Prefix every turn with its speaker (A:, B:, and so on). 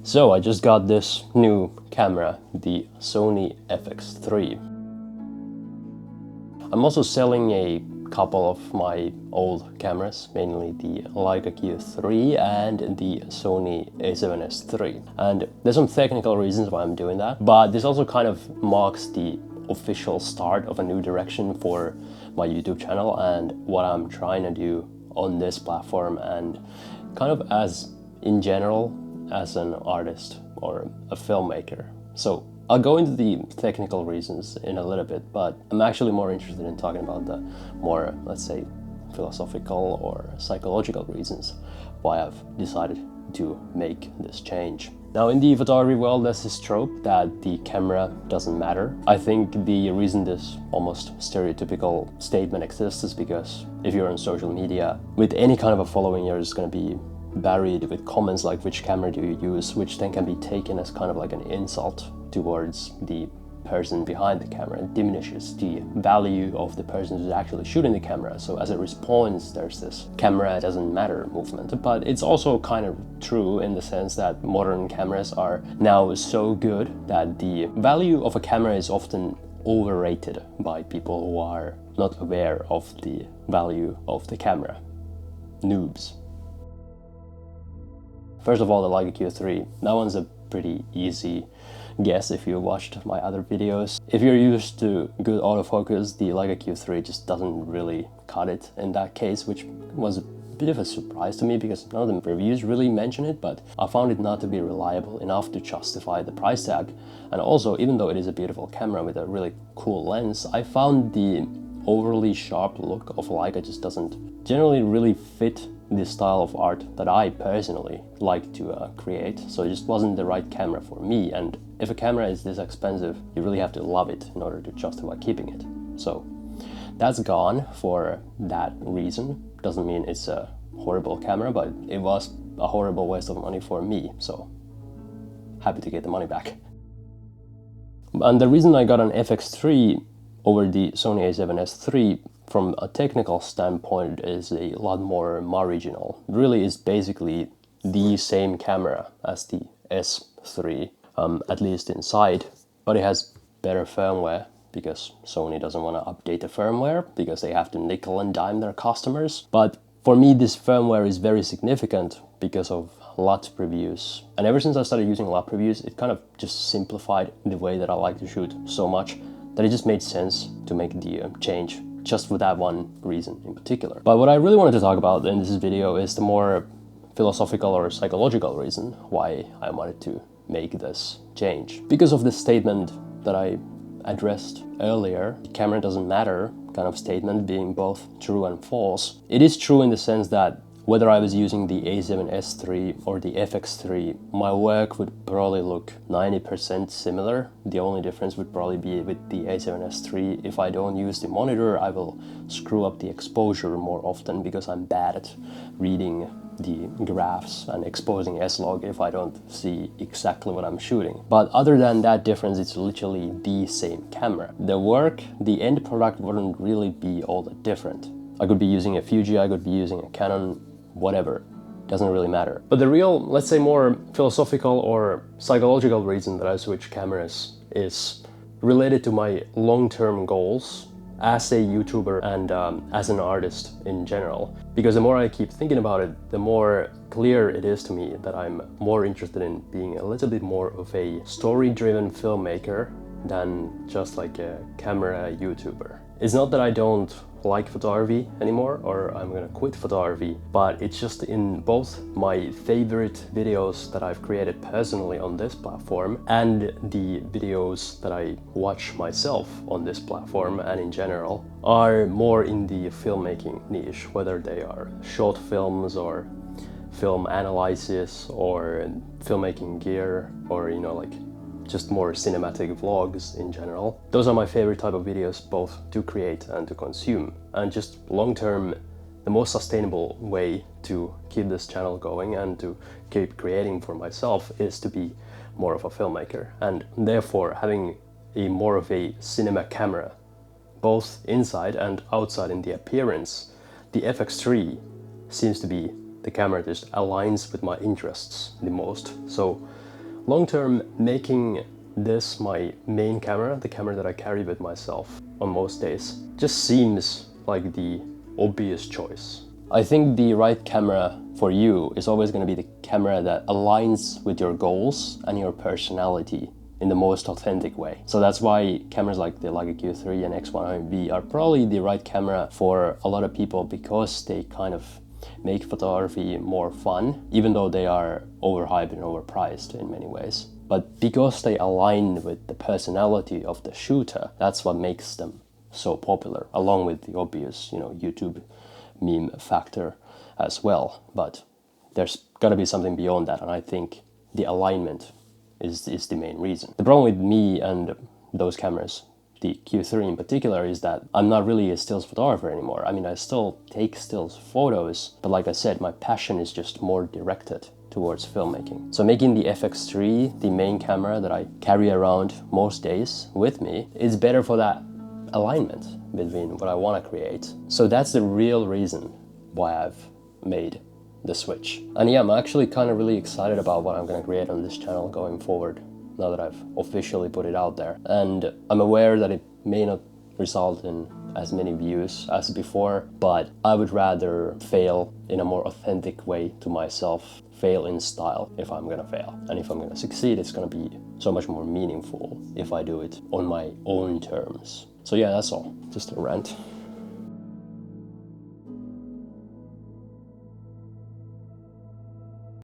A: So I just got this new camera, the Sony FX3. I'm also selling a couple of my old cameras, mainly the Leica Q3 and the Sony A7S3. And there's some technical reasons why I'm doing that, but this also kind of marks the official start of a new direction for my YouTube channel and what I'm trying to do on this platform, and kind of as in general as an artist or a filmmaker. So I'll go into the technical reasons in a little bit, but I'm actually more interested in talking about the more, let's say, philosophical or psychological reasons why I've decided to make this change. Now, in the photography world, there's this trope that the camera doesn't matter. I think the reason this almost stereotypical statement exists is because if you're on social media with any kind of a following, you're just going to be buried with comments like which camera do you use, which then can be taken as kind of like an insult towards the person behind the camera. It diminishes the value of the person who's actually shooting the camera. So as a response, there's this camera doesn't matter movement. But it's also kind of true in the sense that modern cameras are now so good that the value of a camera is often overrated by people who are not aware of the value of the camera. Noobs. First of all, the Leica Q3. That one's a pretty easy guess if you watched my other videos. If you're used to good autofocus, the Leica Q3 just doesn't really cut it in that case, which was a bit of a surprise to me because none of the reviews really mention it, but I found it not to be reliable enough to justify the price tag. And also, even though it is a beautiful camera with a really cool lens, I found the overly sharp look of Leica just doesn't generally really fit the style of art that I personally like to create. So it just wasn't the right camera for me, and if a camera is this expensive, you really have to love it in order to justify keeping it. So that's gone for that reason. Doesn't mean it's a horrible camera, but it was a horrible waste of money for me, so happy to get the money back. And the reason I got an FX3 over the Sony A7S3 from a technical standpoint is a lot more marginal. It really is basically the same camera as the S3, at least inside, but it has better firmware because Sony doesn't want to update the firmware because they have to nickel and dime their customers. But for me, this firmware is very significant because of LUT previews. And ever since I started using LUT previews, it kind of just simplified the way that I like to shoot so much that it just made sense to make the change just for that one reason in particular. But what I really wanted to talk about in this video is the more philosophical or psychological reason why I wanted to make this change. Because of this statement that I addressed earlier, the camera doesn't matter kind of statement being both true and false. It is true in the sense that whether I was using the A7S3 or the FX3, my work would probably look 90% similar. The only difference would probably be with the A7S3. If I don't use the monitor, I will screw up the exposure more often because I'm bad at reading the graphs and exposing S-log if I don't see exactly what I'm shooting. But other than that difference, it's literally the same camera. The work, the end product wouldn't really be all that different. I could be using a Fuji, I could be using a Canon, whatever, doesn't really matter. But the real, let's say more philosophical or psychological reason that I switched cameras is related to my long-term goals as a YouTuber and as an artist in general. Because the more I keep thinking about it, the more clear it is to me that I'm more interested in being a little bit more of a story-driven filmmaker than just like a camera YouTuber. It's not that I don't like photography anymore or I'm gonna quit photography, but it's just in both my favorite videos that I've created personally on this platform and the videos that I watch myself on this platform and in general are more in the filmmaking niche, whether they are short films or film analysis or filmmaking gear or, you know, like just more cinematic vlogs in general. Those are my favorite type of videos, both to create and to consume. And just long-term, the most sustainable way to keep this channel going and to keep creating for myself is to be more of a filmmaker. And therefore, having a more of a cinema camera, both inside and outside in the appearance, the FX3 seems to be the camera that just aligns with my interests the most. So Long term, making this my main camera, the camera that I carry with myself on most days, just seems like the obvious choice. I think the right camera for you is always going to be the camera that aligns with your goals and your personality in the most authentic way. So that's why cameras like the Leica Q3 and X100V are probably the right camera for a lot of people, because they kind of make photography more fun, even though they are overhyped and overpriced in many ways. But because they align with the personality of the shooter, that's what makes them so popular, along with the obvious, YouTube meme factor as well. But there's gotta be something beyond that, and I think the alignment is the main reason. The problem with me and those cameras, the Q3 in particular, is that I'm not really a stills photographer anymore. I mean, I still take stills photos, but like I said, my passion is just more directed towards filmmaking. So making the FX3 the main camera that I carry around most days with me is better for that alignment between what I want to create. So that's the real reason why I've made the switch. And yeah, I'm actually kind of really excited about what I'm going to create on this channel going forward, now that I've officially put it out there. And I'm aware that it may not result in as many views as before, but I would rather fail in a more authentic way to myself, fail in style if I'm gonna fail. And if I'm gonna succeed, it's gonna be so much more meaningful if I do it on my own terms. So yeah, that's all. Just a rant.